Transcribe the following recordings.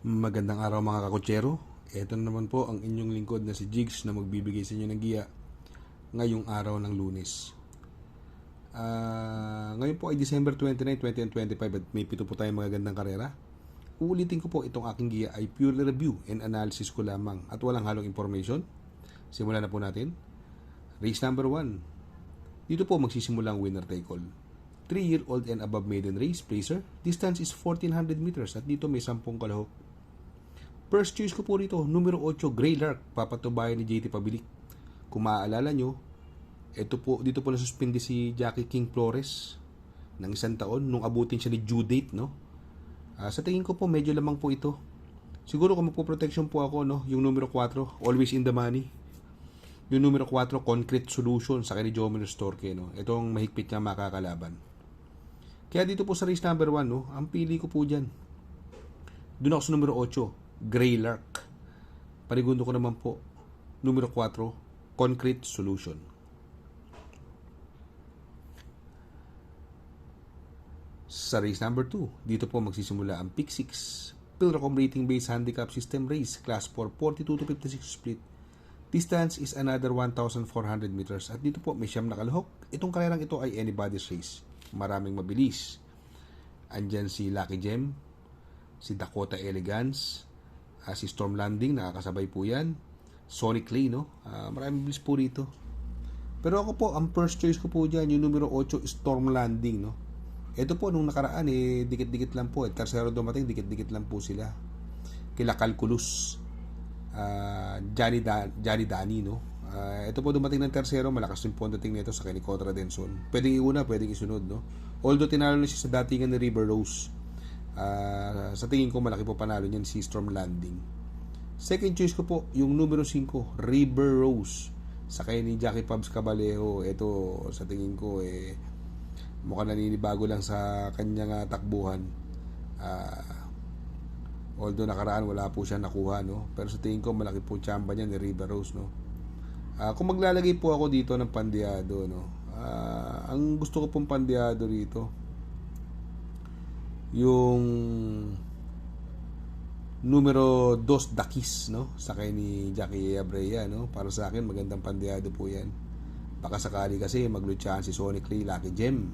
Magandang araw mga kakutsero. Ito na naman po ang inyong lingkod na si Jigs na magbibigay sa inyo ng giya ngayong araw ng Lunes. Ngayon po ay December 29, 2025 at may 7 po tayong magagandang karera. Uulitin ko po itong aking giya ay pure review and analysis ko lamang at walang halong information. Simulan na po natin. Race number 1. Dito po magsisimula ang winner take all. 3-year-old and above maiden race, placer. Distance is 1400 meters at dito may 10 kalahok. First choice ko po rito, numero 8, Grey Lark, papatubayan ni JT Pabilik. Kung maaalala nyo, dito po nasuspindi si Jackie King Flores ng 1 taon nung abutin siya ni due date, no? Sa tingin ko po, medyo lamang po ito. Siguro kung magpo-protection po ako, no? Yung numero 4, Always in the Money. Yung numero 4, Concrete Solution sa ni Jomino Storke, no? Itong mahigpit niya makakalaban. Kaya dito po sa race number 1, no? Ang pili ko po dyan. Doon ako sa numero 8, Grey Lark. Panigundo ko naman po, numero 4, Concrete Solution. Sa race number 2, dito po magsisimula ang Pick 6. Pilracom Rating Base Handicap System Race, Class 4, 42 to 56 split. Distance is another 1,400 meters. At dito po may siyam na kalahok. Itong karerang ito ay anybody's race. Maraming mabilis. Andyan si Lucky Gem, si Dakota Elegance, si Storm Landing, nakakasabay po yan. Sonic Clay, no? Maraming bilis po rito. Pero ako po, ang first choice ko po dyan, yung numero 8, Storm Landing, no? Ito po, nung nakaraan, dikit-dikit lang po. Tersero dumating, dikit-dikit lang po sila. Kila Calculus, Johnny Dani, no? Ito po dumating ng tersero, malakas yung po ang dating nito sa kay Contra Denson. Pwedeng iuna, pwedeng isunod, no? Although tinalo na siya sa datingan ni River Rose. Sa tingin ko malaki po panalo niyan si Storm Landing. Second choice ko po yung numero 5, River Rose sa kay ni Jackie Pabs Cabalejo. Ito sa tingin ko mukhang naninibago lang sa kanyang takbuhan. Although nakaraan wala po siya nakuha, no? Pero sa tingin ko malaki po tsamba niya ni River Rose, no? Kung maglalagay po ako dito ng pandiado, no? Ang gusto ko pong pandiado rito yung numero 2, Dakis, no? Sa kay ni Jackie Abreu, no? Para sa akin magandang pandiado po yan. Baka sakali kasi maglutsahan si Sonic Lee, Lucky Gem,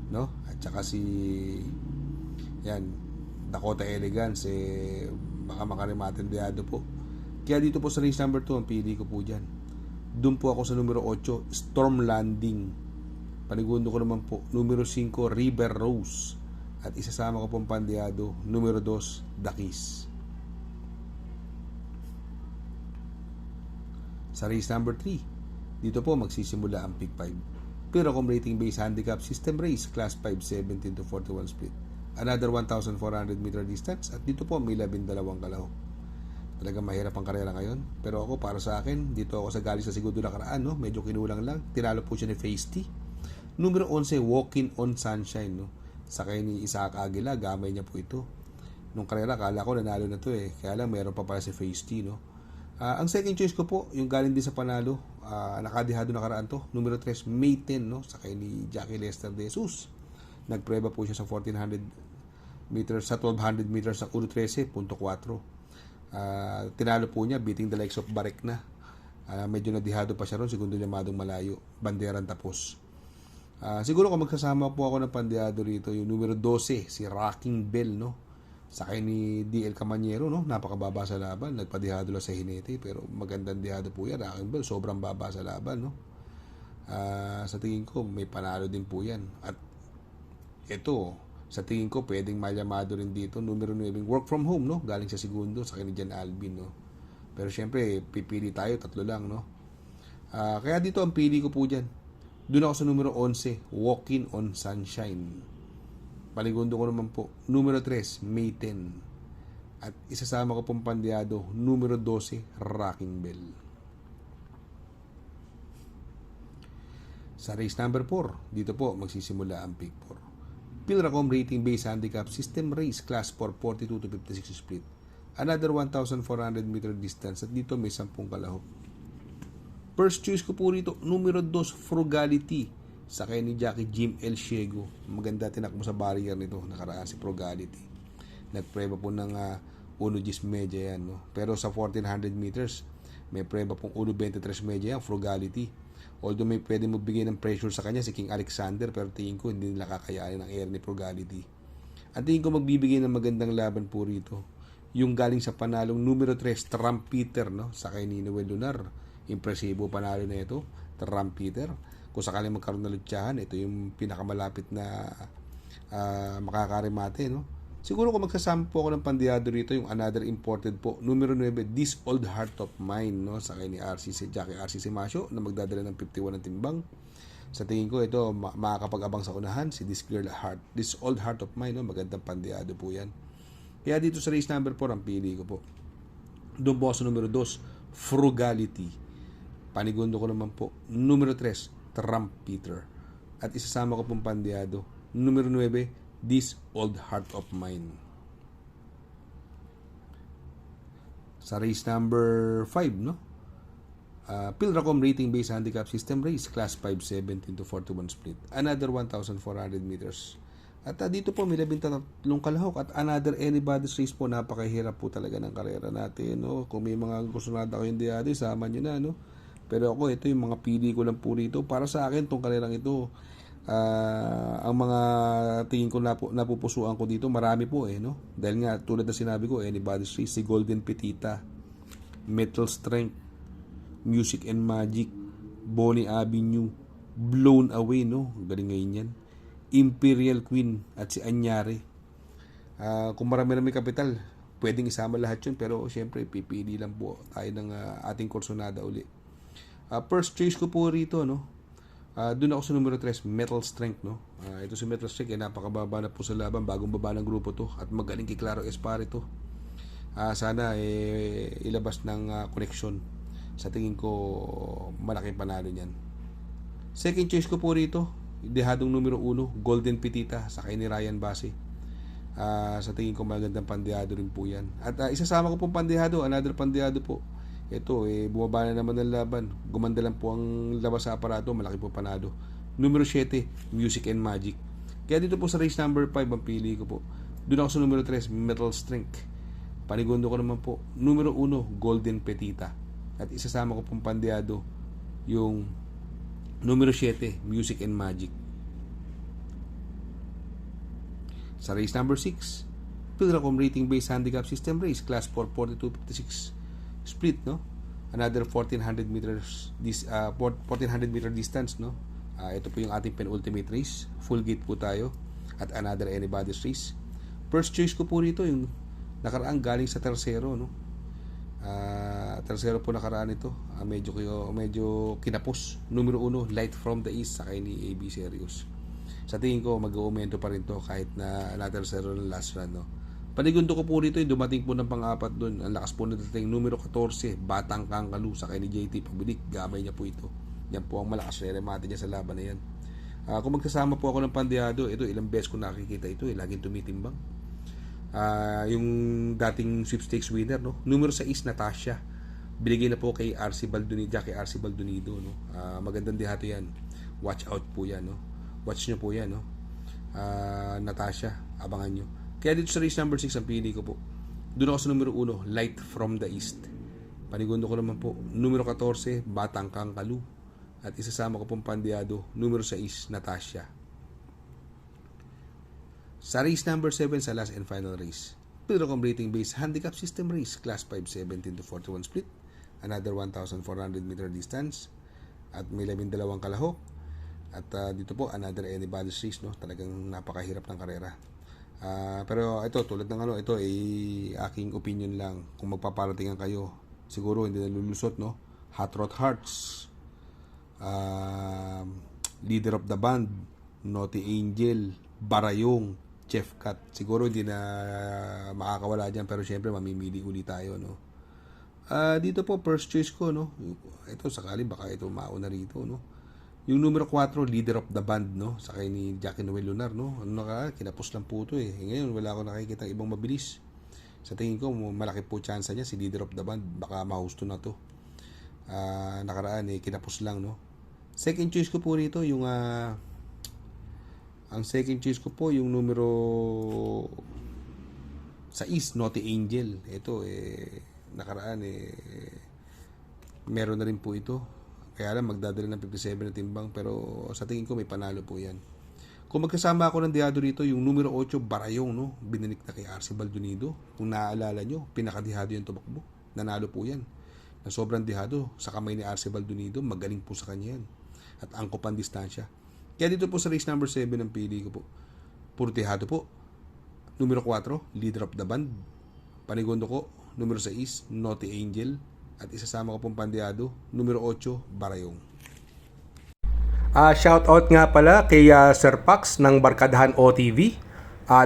no? At saka si yan, Dakota Elegance, baka makarimatendiado po. Kaya dito po sa race number 2, ang pili ko po dyan. Doon po ako sa numero 8, Storm Landing. Panigundo ko naman po, numero 5, River Rose. At isasama ko pong pandiado, numero 2, Dakis. Sa race number 3, dito po magsisimula ang Pick 5. Pilracom Rating Base Handicap System Race, Class 5, 17 to 41 split. Another 1,400 meter distance. At dito po may 12 kalahok. Talagang mahirap ang karera ngayon. Pero ako, para sa akin, dito ako sa galing sa segundo nakaraan, no? Medyo kinulang lang. Tinalo po siya ni Face T. Numero 11, Walking on Sunshine, no? Sa kay ni Isaac Aguila, gamay niya po ito. Nung karera, kala ko nanalo na to Kaya lang, meron pa pala si Face T, no? Ang second choice ko po, yung galing din sa panalo, nakadihado nakaraan to. Numero 3, May 10, no? Sa kay ni Jackie Lester De Jesus. Nagpreba po siya sa 1,400 meters, sa 1,200 meters sa 1.13.4. Tinalo po niya, beating the likes of Barek na. Medyo nadihado pa siya ron, segundo niya madong malayo. Banderan tapos. Siguro kung magsasama po ako ng pandiado rito, yung numero 12, si Rocking Bell, no? Sa kay ni DL Camanyero, no? Napakababa sa laban, nagpadihado lang sa Hinete, pero magandang dihado po yan. Rocking Bell, sobrang baba sa laban, no? Sa tingin ko, may panalo din po yan. At ito, sa tingin ko, pwedeng malyamado rin dito, numero 9, Work From Home, no? Galing sa segundo, sa kay ni Jan Alvin, no? Pero syempre, pipili tayo, 3 lang, no? Kaya dito, ang pili ko po dyan. Doon ako sa numero 11, Walking on Sunshine. Panigundo ko naman po, numero 3, May 10. At isasama ko pong pandiado, numero 12, Rocking Bell. Sa race number 4, dito po magsisimula ang Pick 4. Pilracom Rating Base Handicap System Race, Class 4, 42 to 56 split. Another 1,400 meter distance at dito may 10 kalahok. First choice ko po rito, numero 2, Frugality. Sa kay ni Jackie Jim El Ciego. Maganda tinakbo sa barrier nito, nakaraan si Frugality. Nagpreba po ng 1.10 yan, no? Pero sa 1400 meters, may prueba pong 1.23 yan, Frugality. Although may pwede mo bigay ng pressure sa kanya si King Alexander, pero tingin ko hindi nila kakayanin ng air ni Frugality. At tingin ko magbibigay ng magandang laban po rito yung galing sa panalong numero 3, Trumpeter, no? Sa kay ni Noel Lunar. Impresibo panalo na ito, Trumpeter. Kung sakaling magkaroon na lutsahan, ito yung pinakamalapit na makakarimate, no? Siguro kung magsasama po ako ng pandiyado rito, yung another imported po, numero 9, This Old Heart of Mine, no? Sa kay ni RCC, Jackie RCC Masio, na magdadala ng 51 ng timbang. Sa tingin ko, ito, makakapag-abang sa unahan, si This Old Heart of Mine, no? Magandang pandiyado po yan. Kaya dito sa race number 4, ang pili ko po. Doon po sa numero 2, Frugality. Panigundo ko naman po, numero 3, Trumpeter. At isasama ko pong pandiyado, numero 9, This Old Heart of Mine. Sa race number 5, no? Pilracom rating based handicap system race, class 5, 17 to 41 split. Another 1,400 meters. At dito po may 13 kalahok at another anybody's race po. Napakahirap po talaga ng karera natin, no? Kung may mga gusto natin ako yung diado, sama nyo na, no? Pero ako, ito yung mga pili ko lang po rito. Para sa akin, itong karerang ito, ang mga tingin ko napupusuan ko dito, marami po no? Dahil nga, tulad na sinabi ko, anybody's race, si Golden Petita, Metal Strength, Music and Magic, Bonnie Avenue, Blown Away, no? Galing ngayon yan. Imperial Queen at si Anyari. Kung marami kapital, pwedeng isama lahat yun, pero syempre pipili lang po tayo ng ating kursonada uli. First choice ko po rito, no? Doon ako sa numero 3, Metal Strength, no? Ito si Metal Strength, napakababa na po sa laban, bagong baba ng grupo to, at magaling kay Claro Espare to. Sana ilabas ng connection. Sa tingin ko, malaking panalo niyan. Second choice ko po rito, dehadong numero 1, Golden Petita, sa kay ni Ryan Base. Sa tingin ko magandang pandehado rin po yan. At isasama ko pong pandehado, another pandehado po. Ito, bumaba na naman ng laban. Gumanda lang po ang labas sa aparato, malaki po panado. Numero 7, Music and Magic. Kaya dito po sa race number 5, ang pili ko po. Doon ako sa numero 3, Metal Strength. Panigundo ko naman po, numero 1, Golden Petita. At isasama ko pong pandehado, yung numero 7, Music and Magic. Sa race number 6, Pilracom rating based handicap system race, class 4, 42-56 split, no? Another 1400 meters 1400 meter distance, no? Ito po yung ating penultimate race. Full gate po tayo at another anybody's race. First choice ko po rito yung nakaraan galing sa tersero, no? Tersero po nakaraan ito. Medyo kinapos. Numero 1, Light from the East sa kay ni AB Serious. Sa tingin ko mag-uumento pa rin to kahit na tersero ng last run, no? Panigundo ko po rito, dumating po ng pang-apat doon. Ang lakas po na dating numero 14, Batang Kangkalu sa kay ni JT Pabilik. Gamay niya po ito. Yan po ang malakas na remate niya sa laban na yan. Kung magkasama po ako ng pandehado, ito ilang beses ko nakikita ito, laging tumitimbang. Yung dating sweepstakes winner, no? Numero 6, Natasha. Binigay na po kay Jackie RC Baldonido, no? Magandang dihato yan. Watch out po yan, no? Watch nyo po yan, no? Natasha, abangan nyo. Kaya dito sa race number 6, ang pili ko po. Doon ako sa numero 1, Light from the East. Panigundo ko naman po, numero 14, Batang Kangkalu. At isasama ko pong pandehado, numero 6, Natasha. Sa race number 7, sa last and final race, Pilracom rating based handicap system race, class 5, 17 to 41 split. Another 1,400 meter distance. At may 12 kalahok. At dito po, another anybody's race, no? Talagang napakahirap ng karera. Pero ito, tulad ng ito ay aking opinion lang. Kung magpaparatingan kayo, siguro hindi na lulusot, no? Hot Rod Hearts, Leader of the Band, Naughty Angel, Barayong, Chef Cat. Siguro hindi na makakawala dyan, pero syempre mamimili ulit tayo, no? Dito po, first choice ko, no? Ito, sakali baka ito mauna rito, no? Yung numero 4, Leader of the Band, no? Sa kay ni Jackie Noel Lunar, no? Kinapos lang po ito, Ngayon, wala ako nakikita ibang mabilis. Sa tingin ko, malaki po chance niya si Leader of the Band. Baka mahusto na to. Nakaraan, kinapos lang, no? Second choice ko po rito, yung ang second choice ko po, yung numero Sa East, Naughty Angel. Ito, nakaraan, meron na rin po ito. Kaya lang, magdadala ng 57 na timbang. Pero sa tingin ko, may panalo po yan. Kung magkasama ako ng dihado rito, yung numero 8, Barayong, no? Bininik na kay Arce Baldonido. Kung naaalala nyo, pinakadihado yung tumakbo. Nanalo po yan. Na sobrang dihado sa kamay ni Arce Baldonido, magaling po sa kanya yan. At angkop ang distansya. Kaya dito po sa race number 7 ang pili ko po. Puro dihado po. Numero 4, leader of the band. Panigundo ko, numero 6, Naughty Angel. At isasama ko pong pandihado, numero 8, Barayong. Shoutout nga pala kay Sir Pax ng Barkadahan OTV.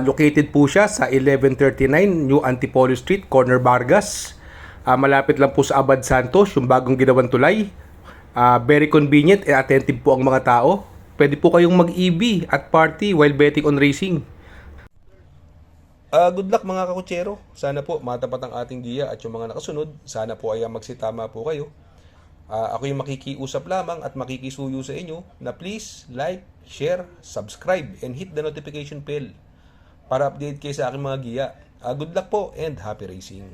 Located po siya sa 1139 New Antipolo Street, Corner Vargas. Malapit lang po sa Abad Santos, yung bagong ginawang tulay. Very convenient and attentive po ang mga tao. Pwede po kayong mag-EB at party while betting on racing. Good luck mga kakutsero. Sana po matapat ang ating giya at yung mga nakasunod. Sana po ay magsitama po kayo. Ako yung makikiusap lamang at makikisuyo sa inyo na please like, share, subscribe, and hit the notification bell para update kayo sa aking mga giya. Good luck po and happy racing.